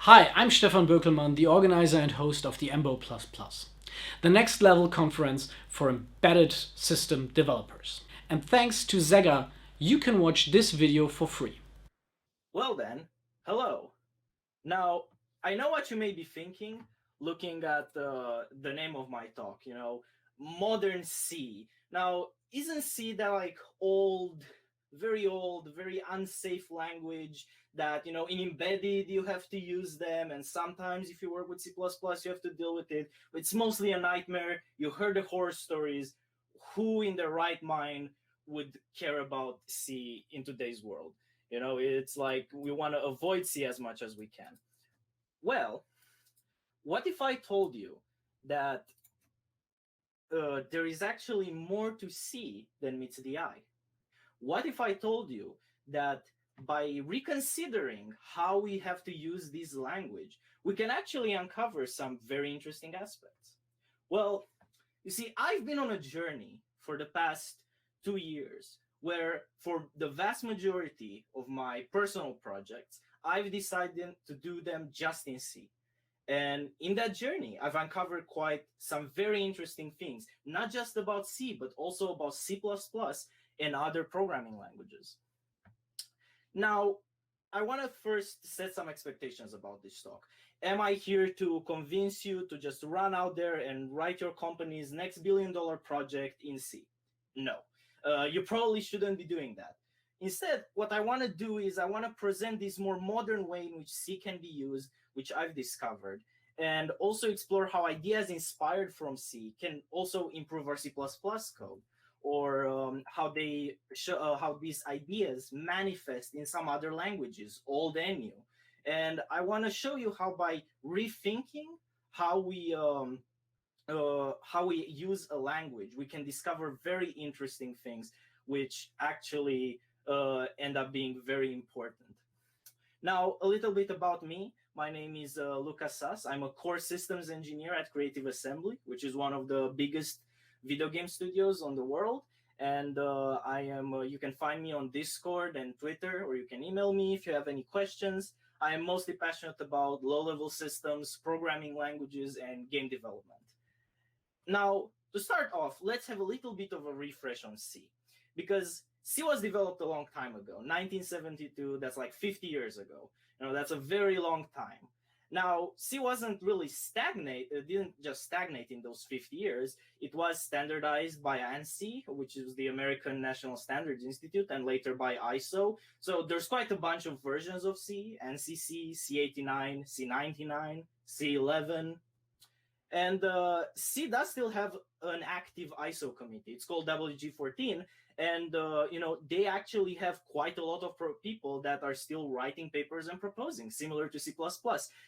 Hi, I'm Stefan Bökelmann, the organizer and host of the emBO++, the next level conference for embedded system developers. And thanks to Zega, you can watch this video for free. Well then, hello. Now, I know what you may be thinking, looking at the name of my talk, Modern C. Now, isn't C that like old, very unsafe language that, in embedded you have to use them, and sometimes if you work with C++, you have to deal with it. It's mostly a nightmare. You heard the horror stories. Who in their right mind would care about C in today's world? It's like we want to avoid C as much as we can. Well, what if I told you that there is actually more to C than meets the eye? What if I told you that by reconsidering how we have to use this language, we can actually uncover some very interesting aspects? Well, you see, I've been on a journey for the past 2 years where, for the vast majority of my personal projects, I've decided to do them just in C. And in that journey, I've uncovered quite some very interesting things, not just about C, but also about C++ and other programming languages. Now, I want to first set some expectations about this talk. Am I here to convince you to just run out there and write your company's next billion-dollar project in C? No. You probably shouldn't be doing that. Instead, what I want to do is I want to present this more modern way in which C can be used, which I've discovered, and also explore how ideas inspired from C can also improve our C++ code, or how these ideas manifest in some other languages, old and new. And I want to show you how, by rethinking how we use a language, we can discover very interesting things, which actually end up being very important. Now, a little bit about me. My name is Luca Sas. I'm a core systems engineer at Creative Assembly, which is one of the biggest video game studios on the world. And I am. You can find me on Discord and Twitter, or you can email me if you have any questions. I am mostly passionate about low-level systems, programming languages, and game development. Now, to start off, let's have a little bit of a refresh on C, because C was developed a long time ago, 1972. That's like 50 years ago. That's a very long time. Now, C wasn't really stagnate. It didn't just stagnate in those 50 years. It was standardized by ANSI, which is the American National Standards Institute, and later by ISO. So there's quite a bunch of versions of C: ANSI C, C89, C99, C11, and C does still have an active ISO committee. It's called WG14, and they actually have quite a lot of people that are still writing papers and proposing, similar to C++.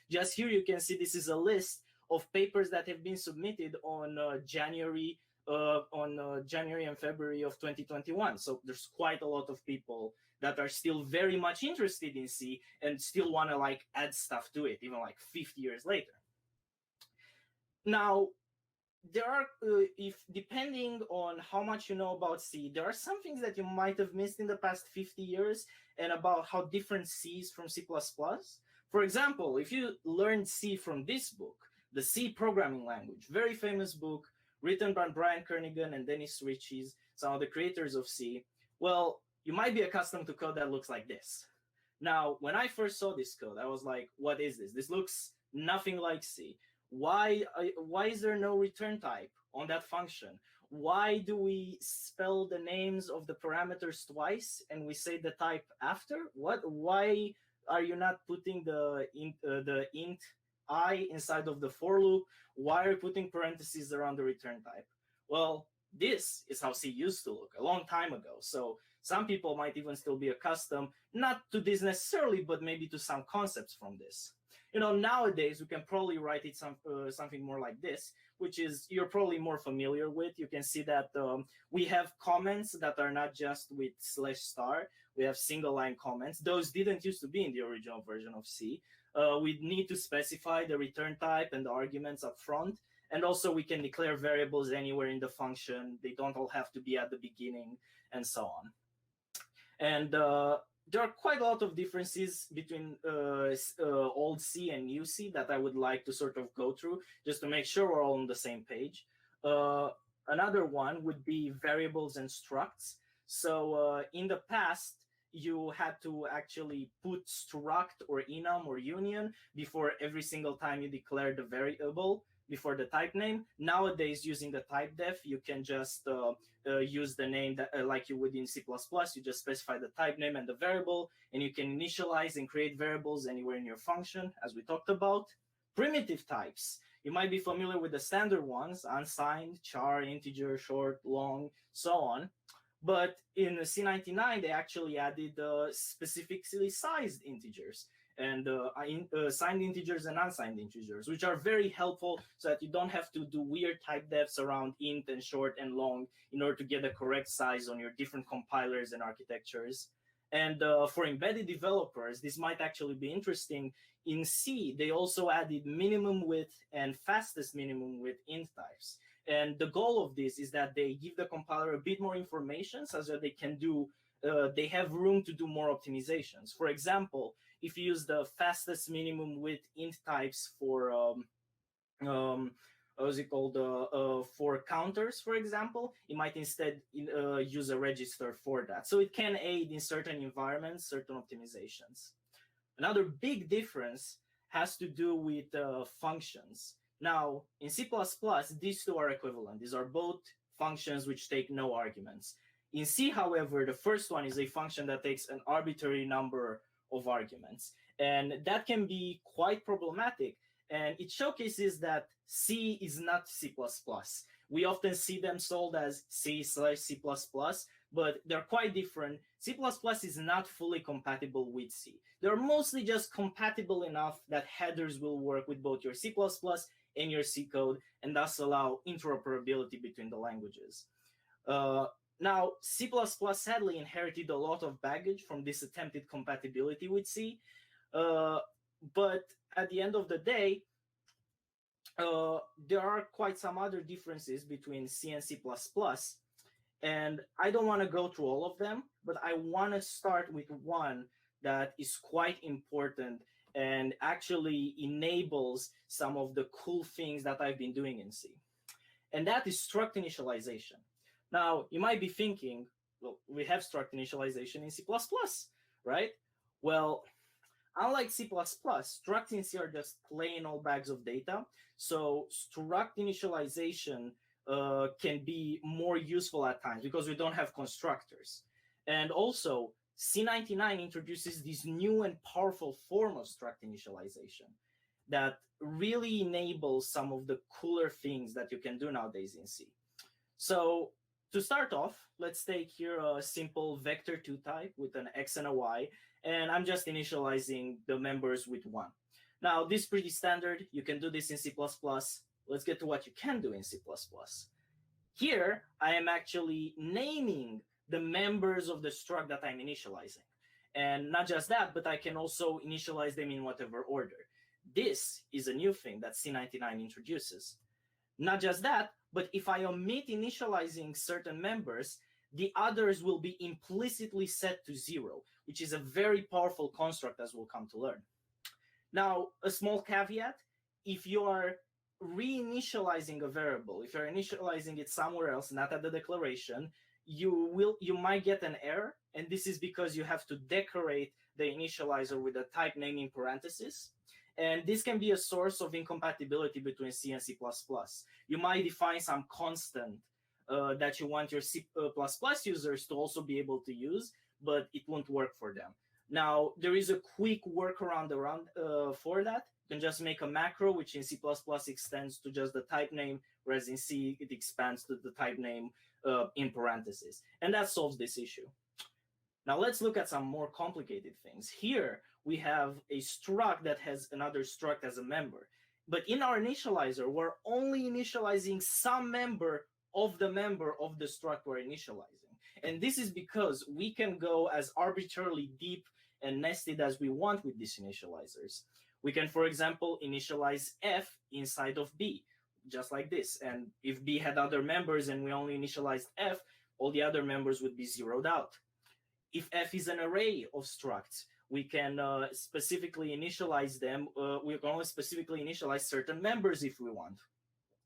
Just here you can see this is a list of papers that have been submitted on January and February of 2021. So there's quite a lot of people that are still very much interested in C and still want to like add stuff to it, even like 50 years later. Now, there are, if depending on how much you know about C, there are some things that you might have missed in the past 50 years, and about how different C is from C++. For example, if you learned C from this book, the C programming language, very famous book written by Brian Kernighan and Dennis Ritchie, some of the creators of C, well, you might be accustomed to code that looks like this. Now, when I first saw this code, I was like, what is this? This looks nothing like C. Why is there no return type on that function? Why do we spell the names of the parameters twice and we say the type after? Why are you not putting the int I inside of the for loop? Why are you putting parentheses around the return type? Well, this is how C used to look a long time ago. So some people might even still be accustomed, not to this necessarily, but maybe to some concepts from this. Nowadays we can probably write it something more like this, which is you're probably more familiar with. You can see that we have comments that are not just with /star. We have single line comments. Those didn't used to be in the original version of C. We need to specify the return type and the arguments up front. And also we can declare variables anywhere in the function. They don't all have to be at the beginning, and so on. And there are quite a lot of differences between old C and new C that I would like to sort of go through just to make sure we're all on the same page. Uh, Another one would be variables and structs. So in the past, you had to actually put struct or enum or union before every single time you declare the variable before the type name. Nowadays, using the type def, you can just use the name that like you would in C++. You just specify the type name and the variable, and you can initialize and create variables anywhere in your function, as we talked about. Primitive types. You might be familiar with the standard ones: unsigned, char, integer, short, long, so on. But in C99, they actually added specifically sized integers and signed integers and unsigned integers, which are very helpful so that you don't have to do weird type defs around int and short and long in order to get the correct size on your different compilers and architectures. And for embedded developers, this might actually be interesting. In C, they also added minimum width and fastest minimum width int types. And the goal of this is that they give the compiler a bit more information so that they can do, they have room to do more optimizations. For example, if you use the fastest minimum width int types for, what's it called, for counters, for example, it might instead use a register for that. So it can aid in certain environments, certain optimizations. Another big difference has to do with functions. Now, in C++, these two are equivalent. These are both functions which take no arguments. In C, however, the first one is a function that takes an arbitrary number of arguments. And that can be quite problematic. And it showcases that C is not C++. We often see them sold as C/C++, but they're quite different. C++ is not fully compatible with C. They're mostly just compatible enough that headers will work with both your C++ and your C code, and thus allow interoperability between the languages. Now, C++ sadly inherited a lot of baggage from this attempted compatibility with C, but at the end of the day, there are quite some other differences between C and C++, and I don't want to go through all of them, but I want to start with one that is quite important and actually enables some of the cool things that I've been doing in C. And that is struct initialization. Now, you might be thinking, well, we have struct initialization in C++, right? Well, unlike C++, structs in C are just plain old bags of data. So struct initialization can be more useful at times because we don't have constructors. And also, C99 introduces this new and powerful form of struct initialization that really enables some of the cooler things that you can do nowadays in C. So to start off, let's take here a simple vector2 type with an x and a y, and I'm just initializing the members with 1. Now, this is pretty standard. You can do this in C++. Let's get to what you can do in C++. Here, I am actually naming the members of the struct that I'm initializing. And not just that, but I can also initialize them in whatever order. This is a new thing that C99 introduces. Not just that, but if I omit initializing certain members, the others will be implicitly set to 0, which is a very powerful construct, as we'll come to learn. Now, a small caveat: if you are reinitializing a variable, if you're initializing it somewhere else, not at the declaration, you might get an error, and this is because you have to decorate the initializer with a type name in parentheses. And this can be a source of incompatibility between C and C++. You might define some constant that you want your C++ users to also be able to use, but it won't work for them. Now, there is a quick workaround for that. You can just make a macro, which in C++ extends to just the type name, whereas in C, it expands to the type name in parentheses. And that solves this issue. Now, let's look at some more complicated things. Here, we have a struct that has another struct as a member. But in our initializer, we're only initializing some member of the struct we're initializing. And this is because we can go as arbitrarily deep and nested as we want with these initializers. We can, for example, initialize F inside of B, just like this. And if B had other members and we only initialized F, all the other members would be zeroed out. if f is an array of structs, we can specifically initialize them. We can only specifically initialize certain members if we want.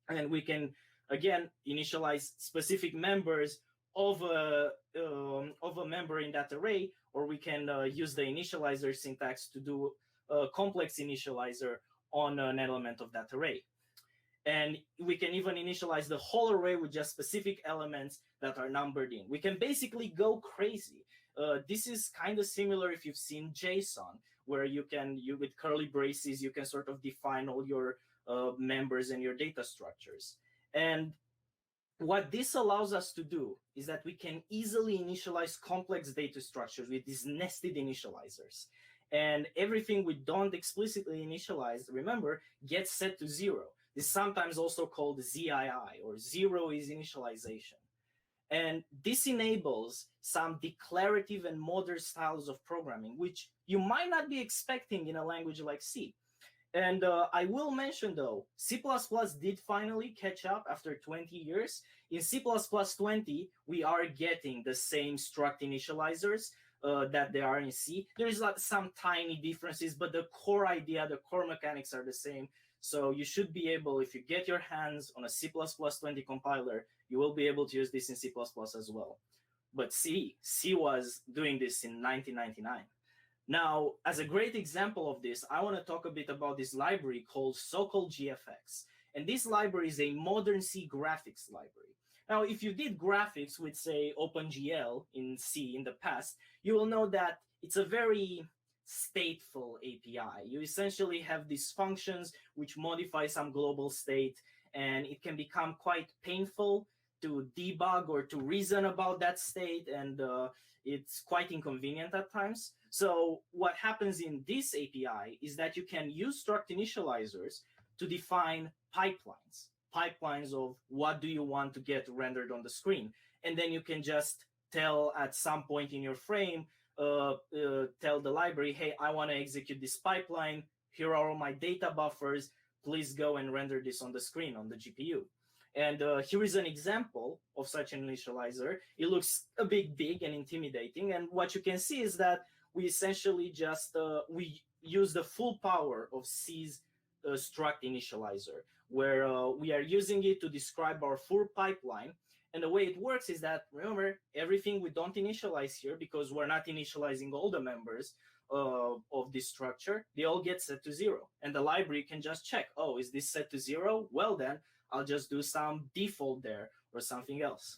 And we can, again, initialize specific members of a member in that array, or we can use the initializer syntax to do a complex initializer on an element of that array. And we can even initialize the whole array with just specific elements that are numbered in. We can basically go crazy. This is kind of similar if you've seen JSON, where you with curly braces, you can sort of define all your members and your data structures. And what this allows us to do is that we can easily initialize complex data structures with these nested initializers. And everything we don't explicitly initialize, remember, gets set to 0. This is sometimes also called ZII, or zero is initialization. And this enables some declarative and modern styles of programming, which you might not be expecting in a language like C. And I will mention, though, C++ did finally catch up after 20 years. In C++ 20, we are getting the same struct initializers that there are in C. There's some tiny differences, but the core idea, the core mechanics are the same. So you should be able, if you get your hands on a C++ 20 compiler, you will be able to use this in C++ as well. But C was doing this in 1999. Now, as a great example of this, I want to talk a bit about this library called SokolGFX. And this library is a modern C graphics library. Now, if you did graphics with, say, OpenGL in C in the past, you will know that it's a very stateful API. You essentially have these functions which modify some global state, and it can become quite painful to debug or to reason about that state, and it's quite inconvenient at times. So what happens in this API is that you can use struct initializers to define pipelines of what do you want to get rendered on the screen. And then you can just tell at some point in your frame, tell the library, hey, I want to execute this pipeline. Here are all my data buffers. Please go and render this on the screen on the GPU. And here is an example of such an initializer. It looks a bit big and intimidating. And what you can see is that we essentially just we use the full power of C's struct initializer, where we are using it to describe our full pipeline. And the way it works is that, remember, everything we don't initialize here, because we're not initializing all the members of this structure, they all get set to 0. And the library can just check, oh, is this set to 0? Well, then I'll just do some default there or something else.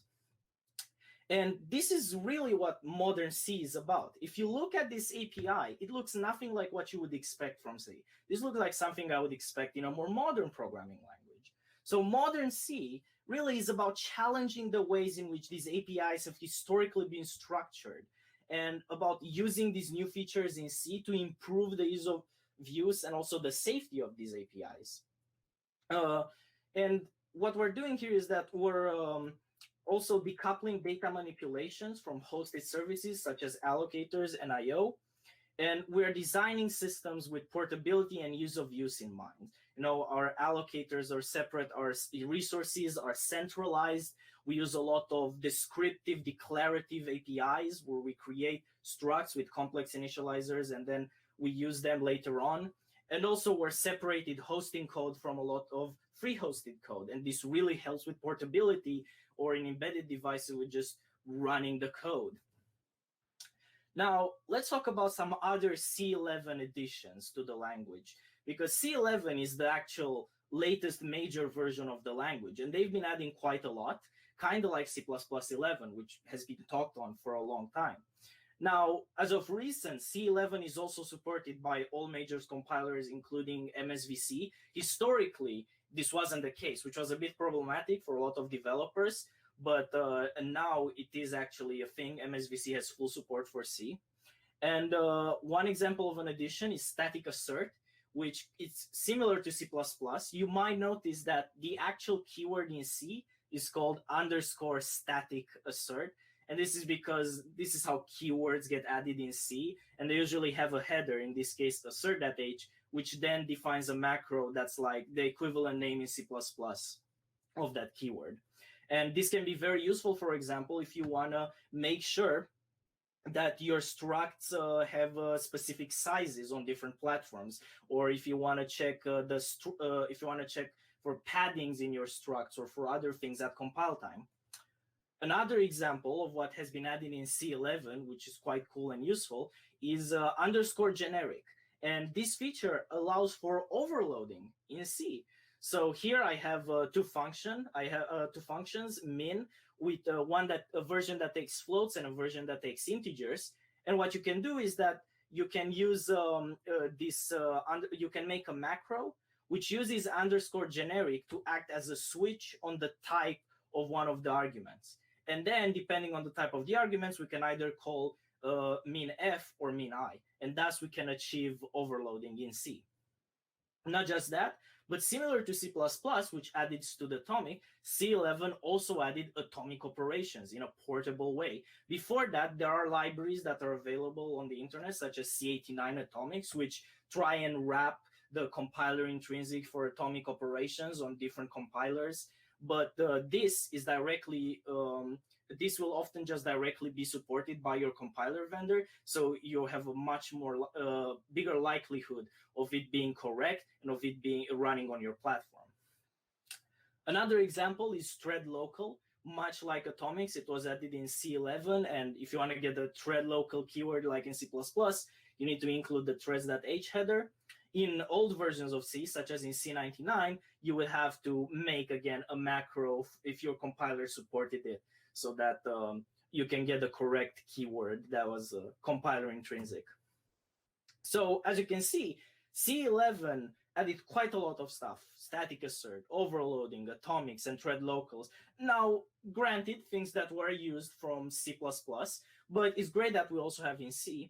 And this is really what modern C is about. If you look at this API, it looks nothing like what you would expect from C. This looks like something I would expect in a more modern programming language. So modern C really is about challenging the ways in which these APIs have historically been structured, and about using these new features in C to improve the ease of use and also the safety of these APIs. And what we're doing here is that we're also decoupling data manipulations from hosted services such as allocators and I/O. And we're designing systems with portability and ease of use in mind. You know, our allocators are separate, our resources are centralized. We use a lot of descriptive, declarative APIs where we create structs with complex initializers and then we use them later on. And also we're separated hosting code from a lot of free hosted code. And this really helps with portability, or in embedded devices with just running the code. Now, let's talk about some other C11 additions to the language, because C11 is the actual latest major version of the language, and they've been adding quite a lot, kind of like C++ 11, which has been talked on for a long time. Now, as of recent, C11 is also supported by all major compilers, including MSVC. Historically, this wasn't the case, which was a bit problematic for a lot of developers, but now it is actually a thing. MSVC has full support for C. And one example of an addition is static assert, which is similar to C++. You might notice that the actual keyword in C is called _static assert. And this is because this is how keywords get added in C. And they usually have a header, in this case, assert.h, which then defines a macro that's like the equivalent name in C++ of that keyword. And this can be very useful, for example, if you want to make sure that your structs have specific sizes on different platforms, or if you want to check if you want to check for paddings in your structs or for other things at compile time. Another example of what has been added in C11, which is quite cool and useful, is underscore generic. And this feature allows for overloading in C. So here I have I have two functions, min, with a version that takes floats and a version that takes integers. And what you can do is that you can use you can make a macro which uses underscore generic to act as a switch on the type of one of the arguments. And then, depending on the type of the arguments, we can either call min f or min I, and thus we can achieve overloading in C. Not just that, but similar to C++, which added to the atomic, C11 also added atomic operations in a portable way. Before that, there are libraries that are available on the internet, such as C89 Atomics, which try and wrap the compiler intrinsic for atomic operations on different compilers. But this is directly this will often just directly be supported by your compiler vendor, so you have a much more bigger likelihood of it being correct and of it being running on your platform. Another example is thread local. Much like atomics, it was added in C11, and if you want to get the thread local keyword like in C++, you need to include the threads.h header. In old versions of C, such as in C99, you would have to make, again, a macro if your compiler supported it, so that you can get the correct keyword that was compiler intrinsic. So as you can see, C11 added quite a lot of stuff: static assert, overloading, atomics, and thread locals. Now, granted, things that were used from C++, but it's great that we also have in C,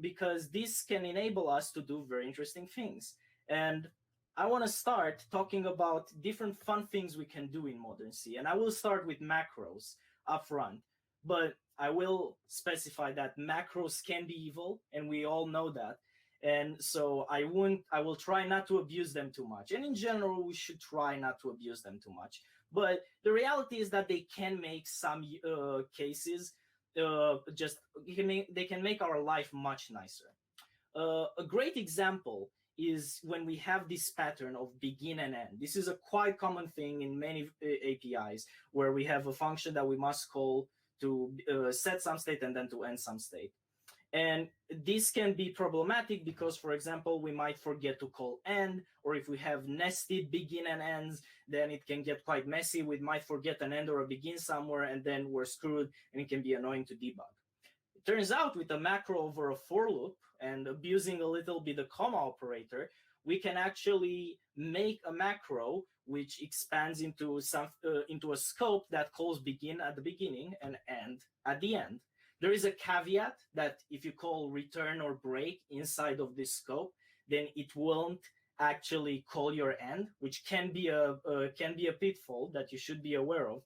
because this can enable us to do very interesting things. And I want to start talking about different fun things we can do in modern C. And I will start with macros up front, but I will specify that macros can be evil, and we all know that. And so I will try not to abuse them too much. And in general, we should try not to abuse them too much. But the reality is that they can make some cases they can make our life much nicer. A great example is when we have this pattern of begin and end. This is a quite common thing in many APIs, where we have a function that we must call to set some state and then to end some state. And this can be problematic because, for example, we might forget to call end, or if we have nested begin and ends, then it can get quite messy. We might forget an end or a begin somewhere, and then we're screwed, and it can be annoying to debug. It turns out with a macro over a for loop and abusing a little bit the comma operator, we can actually make a macro which expands into a scope that calls begin at the beginning and end at the end. There is a caveat that if you call return or break inside of this scope, then it won't actually call your end, which can be a pitfall that you should be aware of.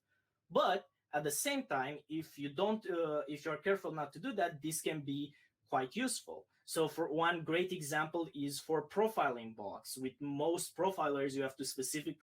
But at the same time, if you're careful not to do that, this can be quite useful. So for one great example is for profiling blocks. With most profilers, you have to specifically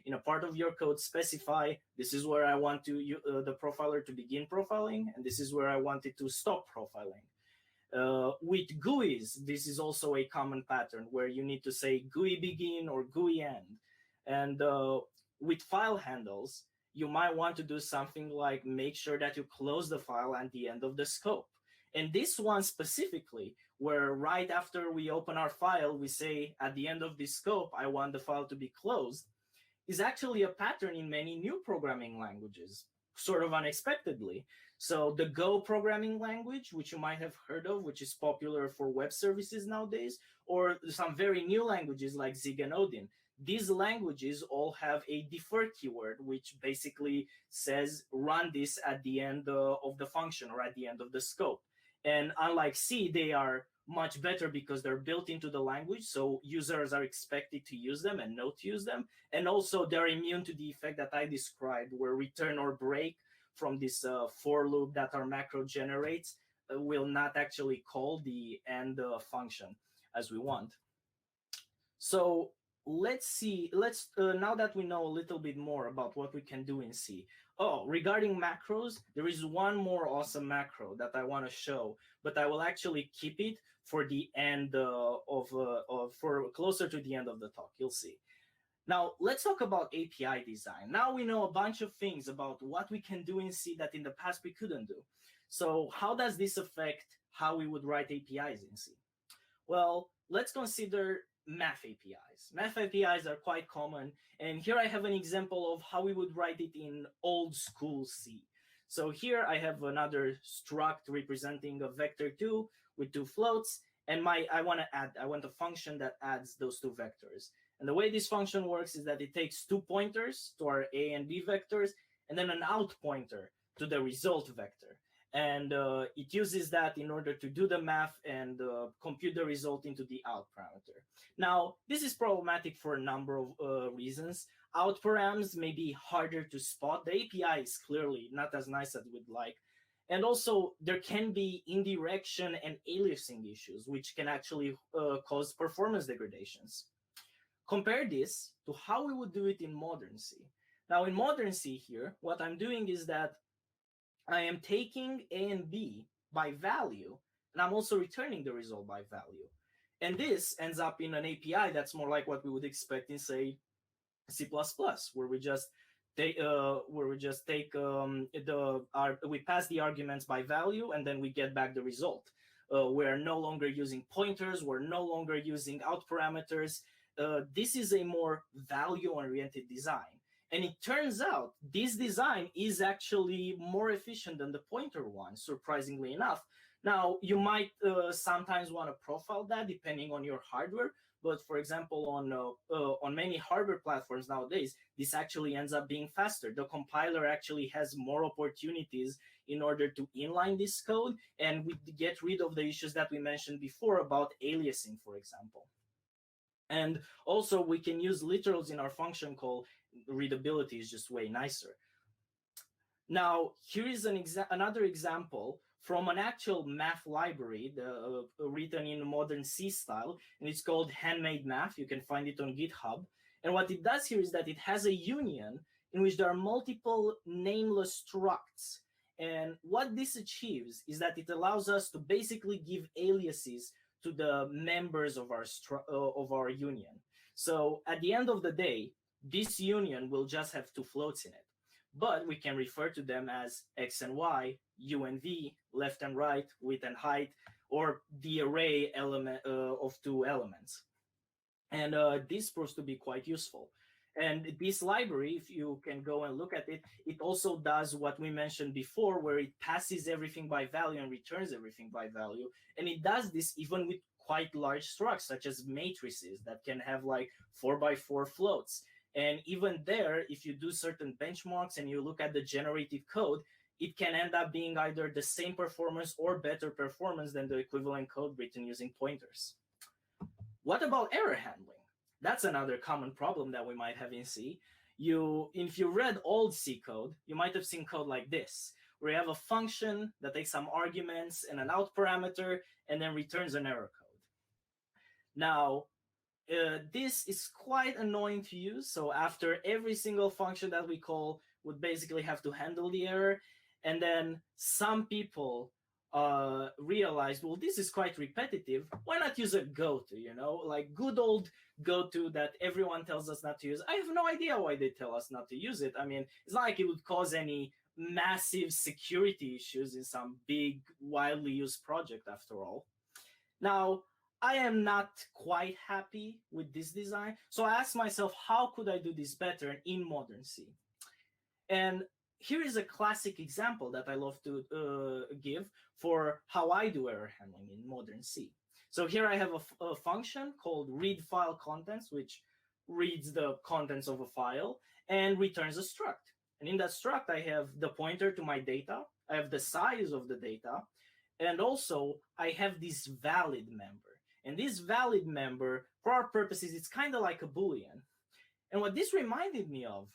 in a part of your code specify this is where I want the profiler to begin profiling, and this is where I want it to stop profiling. With GUIs, this is also a common pattern where you need to say GUI begin or GUI end. And with file handles, you might want to do something like make sure that you close the file at the end of the scope. And this one specifically, where right after we open our file, we say at the end of this scope, I want the file to be closed, is actually a pattern in many new programming languages. sort of unexpectedly. So the Go programming language, which you might have heard of, which is popular for web services nowadays, or some very new languages like Zig and Odin. These languages all have a defer keyword, which basically says run this at the end of the function or at the end of the scope. And unlike C, they are much better because they're built into the language, so users are expected to use them and know to use them. And also they're immune to the effect that I described, where return or break from this for loop that our macro generates will not actually call the end function as we want. So let's see, let's now that we know a little bit more about what we can do in C. Oh, regarding macros, there is one more awesome macro that I want to show, but I will actually keep it for the end for closer to the end of the talk. You'll see. Now, let's talk about API design. Now we know a bunch of things about what we can do in C that in the past we couldn't do. So how does this affect how we would write APIs in C? Well, let's consider math APIs. Math APIs are quite common, and here I have an example of how we would write it in old school C. So here I have another struct representing a vector2 with two floats, and I want a function that adds those two vectors. And the way this function works is that it takes two pointers to our A and B vectors, and then an out pointer to the result vector. And it uses that in order to do the math and compute the result into the out parameter. Now, this is problematic for a number of reasons. Out params may be harder to spot. The API is clearly not as nice as we'd like. And also, there can be indirection and aliasing issues, which can actually cause performance degradations. Compare this to how we would do it in modern C. Now, in modern C here, what I'm doing is that I am taking A and B by value, and I'm also returning the result by value. And this ends up in an API that's more like what we would expect in, say, C++, where we just take we pass the arguments by value, and then we get back the result. We're no longer using pointers. We're no longer using out parameters. This is a more value-oriented design. And it turns out this design is actually more efficient than the pointer one, surprisingly enough. Now, you might sometimes want to profile that depending on your hardware. But for example, on many hardware platforms nowadays, this actually ends up being faster. The compiler actually has more opportunities in order to inline this code, and we get rid of the issues that we mentioned before about aliasing, for example. And also, we can use literals in our function call. Readability is just way nicer. Now, here is another example from an actual math library written in modern C style, and it's called Handmade Math. You can find it on GitHub. And what it does here is that it has a union in which there are multiple nameless structs. And what this achieves is that it allows us to basically give aliases to the members of our union. So at the end of the day, this union will just have two floats in it, but we can refer to them as X and Y, U and V, left and right, width and height, or the array element of two elements. And this proves to be quite useful. And this library, if you can go and look at it, it also does what we mentioned before, where it passes everything by value and returns everything by value. And it does this even with quite large structs, such as matrices that can have like 4x4 floats. And even there, if you do certain benchmarks and you look at the generated code, it can end up being either the same performance or better performance than the equivalent code written using pointers. What about error handling? That's another common problem that we might have in C. If you read old C code, you might have seen code like this, where you have a function that takes some arguments and an out parameter and then returns an error code. Now, this is quite annoying to use. So after every single function that we call would basically have to handle the error. And then some people realized, well, this is quite repetitive. Why not use a goto, like good old goto that everyone tells us not to use. I have no idea why they tell us not to use it. I mean, it's not like it would cause any massive security issues in some big, widely used project after all. Now, I am not quite happy with this design. So I asked myself, how could I do this better in modern C? And here is a classic example that I love to give for how I do error handling in modern C. So here I have a function called read file contents, which reads the contents of a file and returns a struct. And in that struct, I have the pointer to my data, I have the size of the data, and also I have this valid member. And this valid member, for our purposes, it's kind of like a Boolean. And what this reminded me of,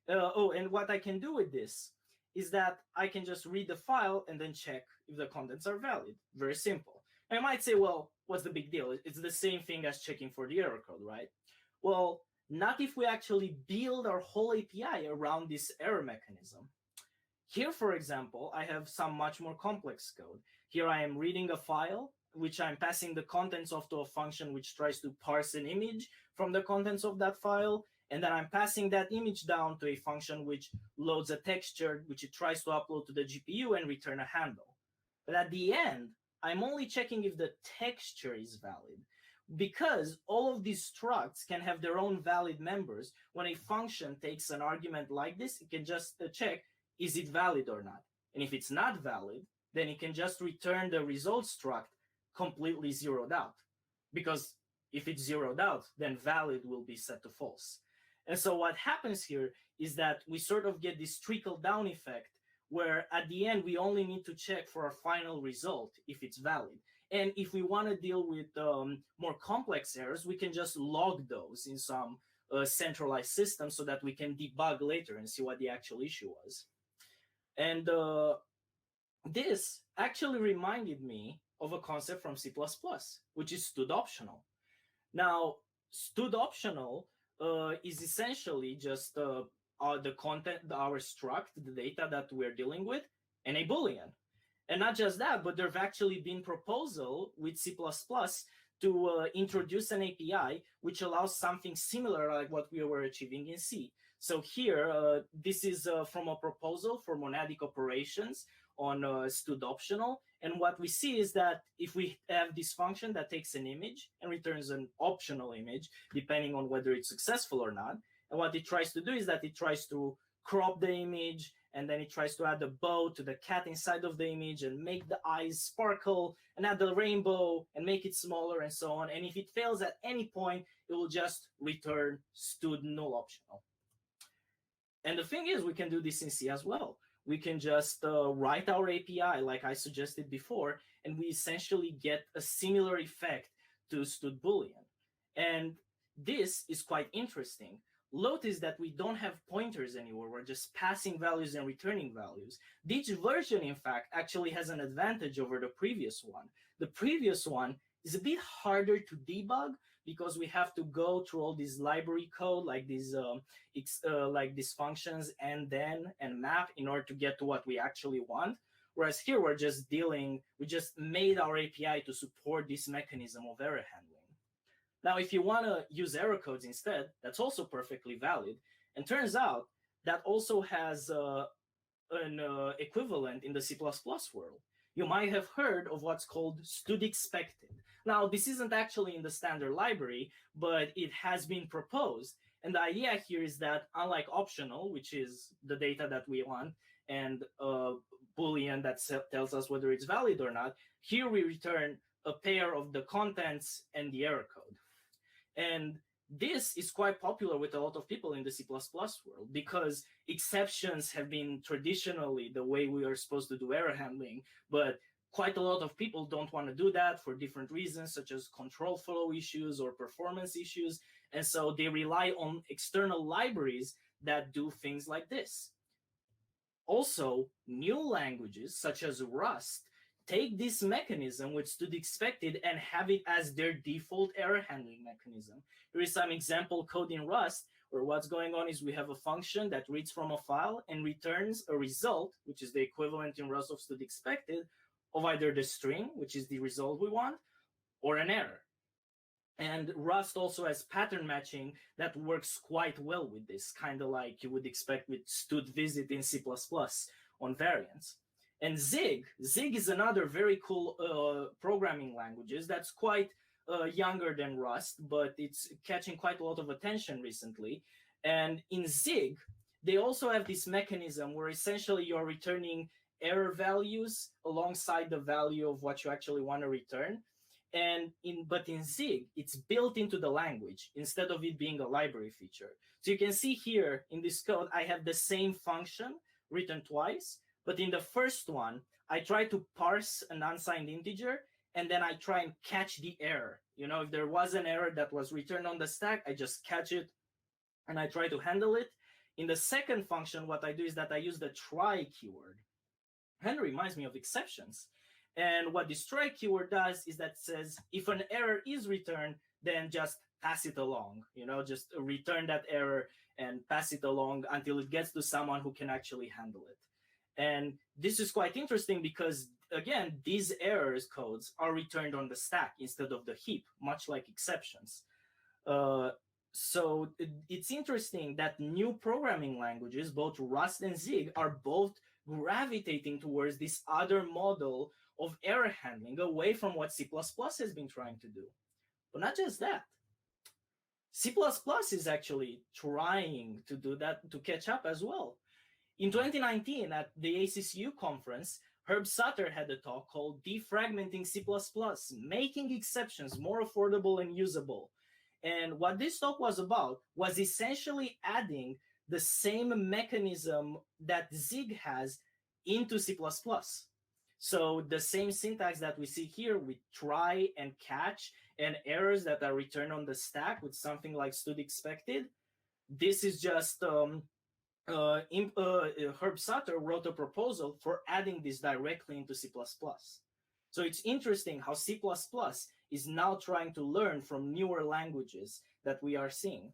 and what I can do with this is that I can just read the file and then check if the contents are valid. Very simple. And I might say, well, what's the big deal? It's the same thing as checking for the error code, right? Well, not if we actually build our whole API around this error mechanism. Here, for example, I have some much more complex code. Here I am reading a file, which I'm passing the contents of to a function which tries to parse an image from the contents of that file. And then I'm passing that image down to a function which loads a texture, which it tries to upload to the GPU and return a handle. But at the end, I'm only checking if the texture is valid, because all of these structs can have their own valid members. When a function takes an argument like this, it can just check, is it valid or not? And if it's not valid, then it can just return the result struct completely zeroed out. Because if it's zeroed out, then valid will be set to false. And so what happens here is that we sort of get this trickle-down effect where at the end, we only need to check for our final result if it's valid. And if we want to deal with more complex errors, we can just log those in some centralized system so that we can debug later and see what the actual issue was. And this actually reminded me of a concept from C++, which is stud optional. Now, stud optional is essentially just the content, our struct, the data that we're dealing with, and a Boolean. And not just that, but there have actually been proposals with C++ to introduce an API which allows something similar like what we were achieving in C. So here, this is from a proposal for monadic operations on stud optional. And what we see is that if we have this function that takes an image and returns an optional image, depending on whether it's successful or not, and what it tries to do is that it tries to crop the image, and then it tries to add a bow to the cat inside of the image and make the eyes sparkle and add the rainbow and make it smaller and so on. And if it fails at any point, it will just return stud null optional. And the thing is, we can do this in C as well. We can just write our API like I suggested before, and we essentially get a similar effect to stud Boolean. And this is quite interesting. Notice that we don't have pointers anymore. We're just passing values and returning values. This version, in fact, actually has an advantage over the previous one. The previous one is a bit harder to debug because we have to go through all this library code, like these functions and then and map in order to get to what we actually want. Whereas here we just made our API to support this mechanism of error handling. Now, if you want to use error codes instead, that's also perfectly valid. And turns out that also has an equivalent in the C++ world. You might have heard of what's called stud expected. Now, this isn't actually in the standard library, but it has been proposed. And the idea here is that unlike optional, which is the data that we want, and Boolean that tells us whether it's valid or not, here we return a pair of the contents and the error code. And this is quite popular with a lot of people in the C++ world because exceptions have been traditionally the way we are supposed to do error handling, but quite a lot of people don't want to do that for different reasons, such as control flow issues or performance issues. And so they rely on external libraries that do things like this. Also, new languages such as Rust take this mechanism with stud expected and have it as their default error handling mechanism. Here is some example code in Rust where what's going on is we have a function that reads from a file and returns a result, which is the equivalent in Rust of stud expected, of either the string, which is the result we want, or an error. And Rust also has pattern matching that works quite well with this, kind of like you would expect with stud visit in C++ on variants. And Zig is another very cool programming language that's quite younger than Rust, but it's catching quite a lot of attention recently. And in Zig, they also have this mechanism where essentially you're returning error values alongside the value of what you actually want to return. But in Zig, it's built into the language instead of it being a library feature. So you can see here in this code, I have the same function written twice, but in the first one, I try to parse an unsigned integer, and then I try and catch the error. If there was an error that was returned on the stack, I just catch it and I try to handle it. In the second function, what I do is that I use the try keyword. And it reminds me of exceptions. And what this try keyword does is that says, if an error is returned, then just pass it along, just return that error and pass it along until it gets to someone who can actually handle it. And this is quite interesting because, again, these errors codes are returned on the stack instead of the heap, much like exceptions. So it's interesting that new programming languages, both Rust and Zig, are both gravitating towards this other model of error handling away from what C++ has been trying to do. But not just that. C++ is actually trying to do that, to catch up as well. In 2019, at the ACCU conference, Herb Sutter had a talk called Defragmenting C++, Making Exceptions More Affordable and Usable. And what this talk was about was essentially adding the same mechanism that Zig has into C++. So the same syntax that we see here with try and catch and errors that are returned on the stack with something like stood expected. This is just Herb Sutter wrote a proposal for adding this directly into C++. So it's interesting how C++ is now trying to learn from newer languages that we are seeing.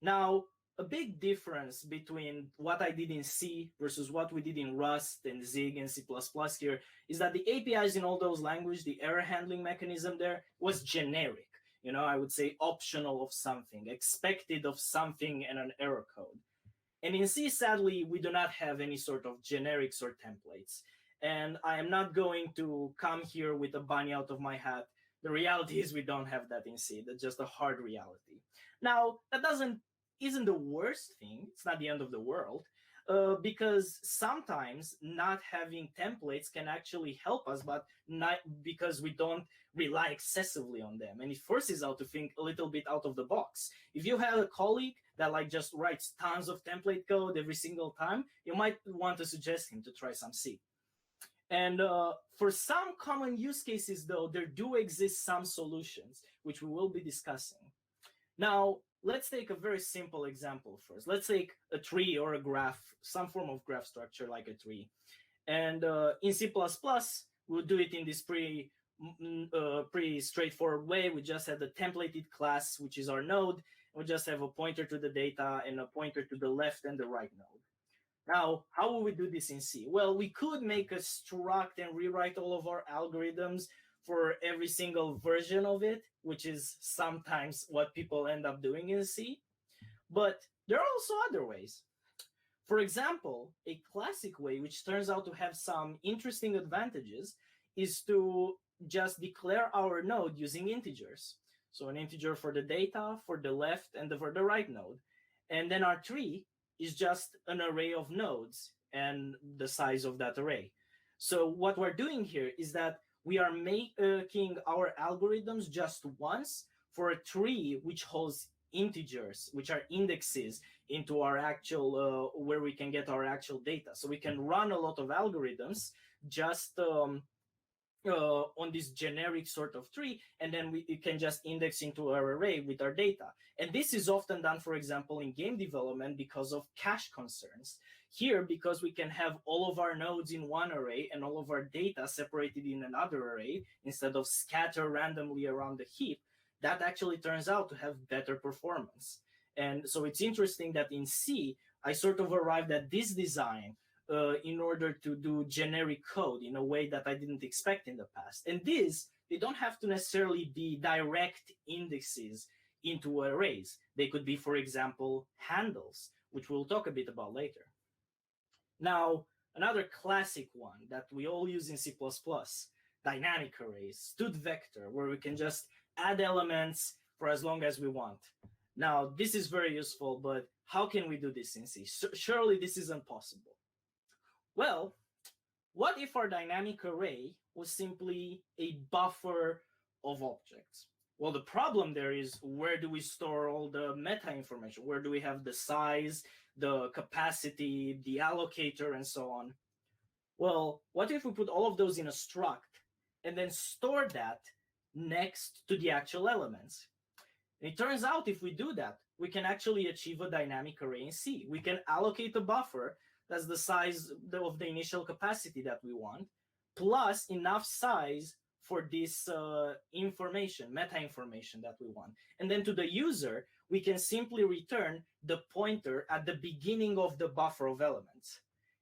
Now, a big difference between what I did in C versus what we did in Rust and Zig and C++ here is that the APIs in all those languages, the error handling mechanism there was generic. I would say optional of something, expected of something, and an error code. And in C, sadly, we do not have any sort of generics or templates. And I am not going to come here with a bunny out of my hat. The reality is we don't have that in C. That's just a hard reality. Now, that isn't the worst thing. It's not the end of the world. Because sometimes not having templates can actually help us, but not because we don't rely excessively on them. And it forces us to think a little bit out of the box. If you have a colleague that just writes tons of template code every single time, you might want to suggest him to try some C. And for some common use cases, though, there do exist some solutions, which we will be discussing. Now, let's take a very simple example first. Let's take a tree or a graph, some form of graph structure like a tree. And in C++, we'll do it in this pretty straightforward way. We just have the templated class, which is our node. We just have a pointer to the data and a pointer to the left and the right node. Now, how will we do this in C? Well, we could make a struct and rewrite all of our algorithms for every single version of it, which is sometimes what people end up doing in C. But there are also other ways. For example, a classic way, which turns out to have some interesting advantages, is to just declare our node using integers. So an integer for the data, for the left, and for the right node. And then our tree is just an array of nodes and the size of that array. So what we're doing here is that we are making our algorithms just once for a tree which holds integers, which are indexes into our actual, where we can get our actual data. So we can run a lot of algorithms just on this generic sort of tree, and then we can just index into our array with our data. And this is often done, for example, in game development because of cache concerns. Here, because we can have all of our nodes in one array and all of our data separated in another array instead of scatter randomly around the heap, that actually turns out to have better performance. And so it's interesting that in C, I sort of arrived at this design in order to do generic code in a way that I didn't expect in the past. And they don't have to necessarily be direct indexes into arrays. They could be, for example, handles, which we'll talk a bit about later. Now, another classic one that we all use in C++, dynamic arrays, stood vector, where we can just add elements for as long as we want. Now, this is very useful, but how can we do this in C? Surely this isn't possible. Well, what if our dynamic array was simply a buffer of objects? Well, the problem there is, where do we store all the meta information? Where do we have the size, the capacity, the allocator, and so on? Well, what if we put all of those in a struct and then store that next to the actual elements? And it turns out, if we do that, we can actually achieve a dynamic array in C. We can allocate a buffer that's the size of the initial capacity that we want, plus enough size for this information, meta information that we want. And then to the user, we can simply return the pointer at the beginning of the buffer of elements.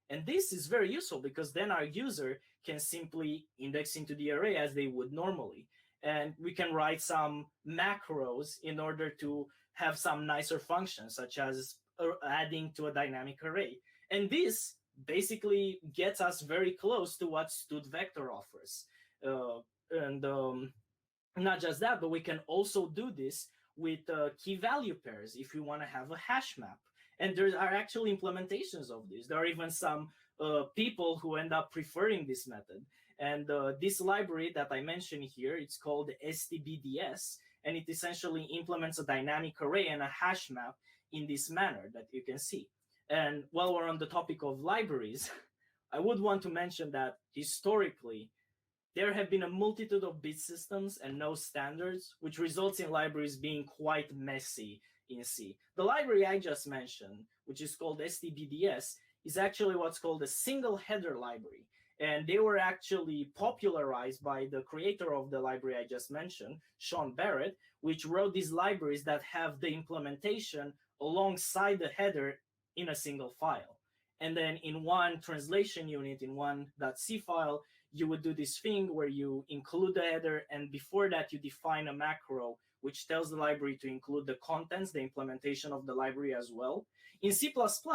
And this is very useful because then our user can simply index into the array as they would normally. And we can write some macros in order to have some nicer functions, such as adding to a dynamic array. And this basically gets us very close to what std_vector offers. And not just that, but we can also do this with key value pairs if we want to have a hash map. And there are actually implementations of this. There are even some people who end up preferring this method. And this library that I mentioned here, it's called stbds, and it essentially implements a dynamic array and a hash map in this manner that you can see. And while we're on the topic of libraries, I would want to mention that historically, there have been a multitude of bit systems and no standards, which results in libraries being quite messy in C. The library I just mentioned, which is called stbds, is actually what's called a single header library. And they were actually popularized by the creator of the library I just mentioned, Sean Barrett, which wrote these libraries that have the implementation alongside the header in a single file. And then in one translation unit, in one .c file, you would do this thing where you include the header, and before that you define a macro which tells the library to include the contents, the implementation of the library as well. In C++,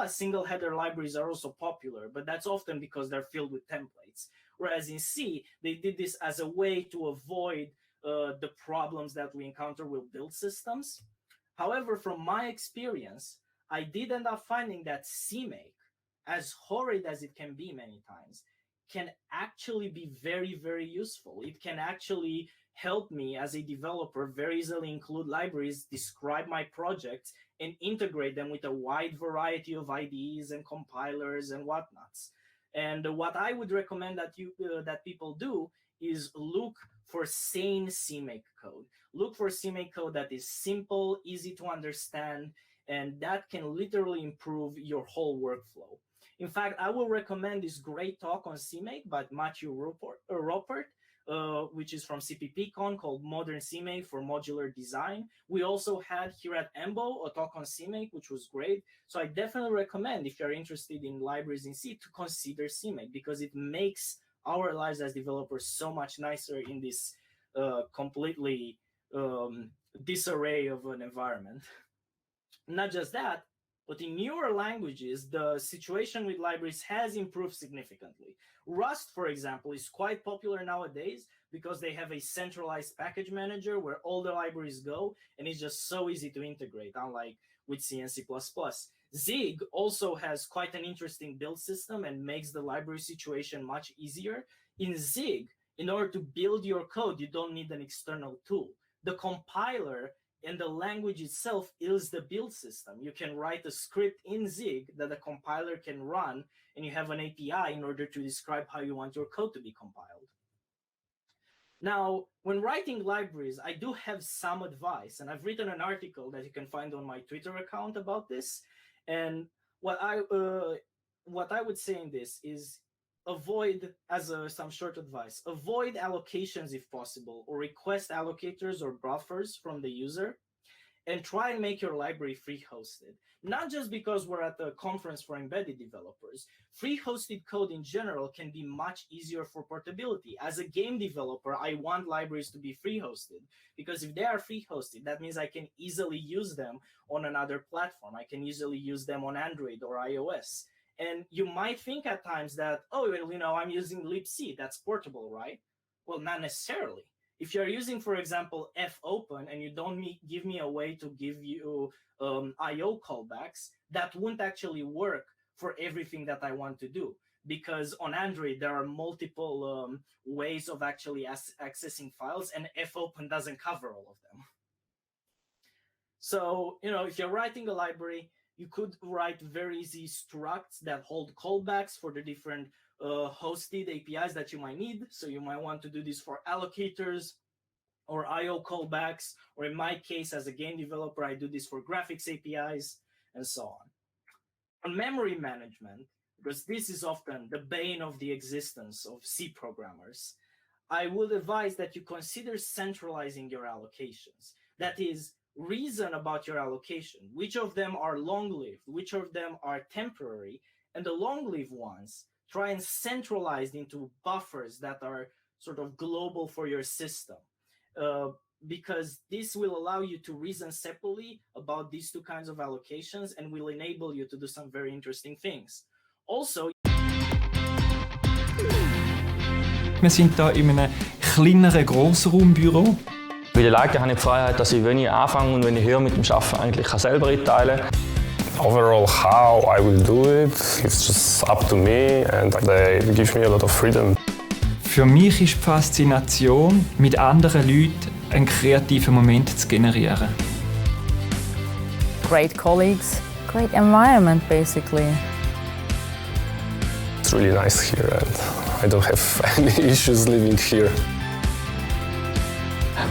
single header libraries are also popular, but that's often because they're filled with templates. Whereas in C, they did this as a way to avoid the problems that we encounter with build systems. However, from my experience, I did end up finding that CMake, as horrid as it can be many times, can actually be very, very useful. It can actually help me as a developer very easily include libraries, describe my projects, and integrate them with a wide variety of IDEs and compilers and whatnots. And what I would recommend that people do is look for sane CMake code. Look for CMake code that is simple, easy to understand, and that can literally improve your whole workflow. In fact, I will recommend this great talk on CMake by Matthew Ropert, which is from CPPCon, called Modern CMake for Modular Design. We also had here at emBO a talk on CMake, which was great. So I definitely recommend, if you're interested in libraries in C, to consider CMake, because it makes our lives as developers so much nicer in this completely disarray of an environment. Not just that, but in newer languages, the situation with libraries has improved significantly. Rust, for example, is quite popular nowadays because they have a centralized package manager where all the libraries go, and it's just so easy to integrate, unlike with C and C++. Zig also has quite an interesting build system and makes the library situation much easier. In Zig, in order to build your code, you don't need an external tool. The compiler and the language itself is the build system. You can write a script in Zig that the compiler can run, and you have an API in order to describe how you want your code to be compiled. Now, when writing libraries, I do have some advice, and I've written an article that you can find on my Twitter account about this. And what I would say in this is avoid, as some short advice, avoid allocations if possible, or request allocators or buffers from the user, and try and make your library free-hosted. Not just because we're at the conference for embedded developers. Free-hosted code in general can be much easier for portability. As a game developer, I want libraries to be free-hosted, because if they are free-hosted, that means I can easily use them on another platform. I can easily use them on Android or iOS. And you might think at times that, oh, well, I'm using libc, that's portable, right? Well, not necessarily. If you're using, for example, fopen and you don't give me a way to give you IO callbacks, that won't actually work for everything that I want to do. Because on Android, there are multiple ways of actually accessing files, and fopen doesn't cover all of them. So, if you're writing a library, you could write very easy structs that hold callbacks for the different hosted APIs that you might need. So you might want to do this for allocators or IO callbacks, or in my case, as a game developer, I do this for graphics APIs and so on. On memory management, because this is often the bane of the existence of C programmers, I would advise that you consider centralizing your allocations. That is, reason about your allocation, which of them are long-lived, which of them are temporary, and the long-lived ones, try and centralize into buffers that are sort of global for your system. Because this will allow you to reason separately about these two kinds of allocations and will enable you to do some very interesting things. Also, wir sind hier in einem kleineren Grossraumbüro. Bei den Leitern habe ich die Freiheit, dass ich, wenn ich anfange und wenn ich höre mit dem Arbeiten, eigentlich selber einteilen kann. Overall, how I will do it, it's just up to me and they give me a lot of freedom. Für mich ist die Faszination, mit anderen Leuten einen kreativen Moment zu generieren. Great colleagues, great environment basically. It's really nice here and I don't have any issues living here.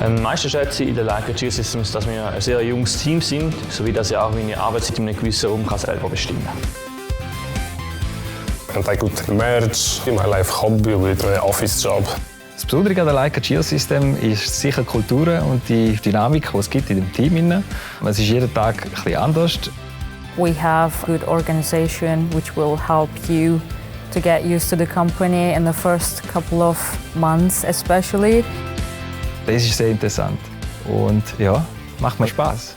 Am meisten schätze ich in den Allocators Systems, dass wir ein sehr junges Team sind, sowie dass ich auch meine Arbeitszeit in einem gewissen Raum selber bestimmen kann. And I could merge my life hobby with my office job. Das Besondere an der Allocators System ist sicher die Kultur und die Dynamik, die es gibt in dem Team. Es ist jeden Tag ein bisschen anders. We have good organization which will help you to get used to the company in the first couple of months especially. Das ist sehr interessant und ja, macht mir Spaß.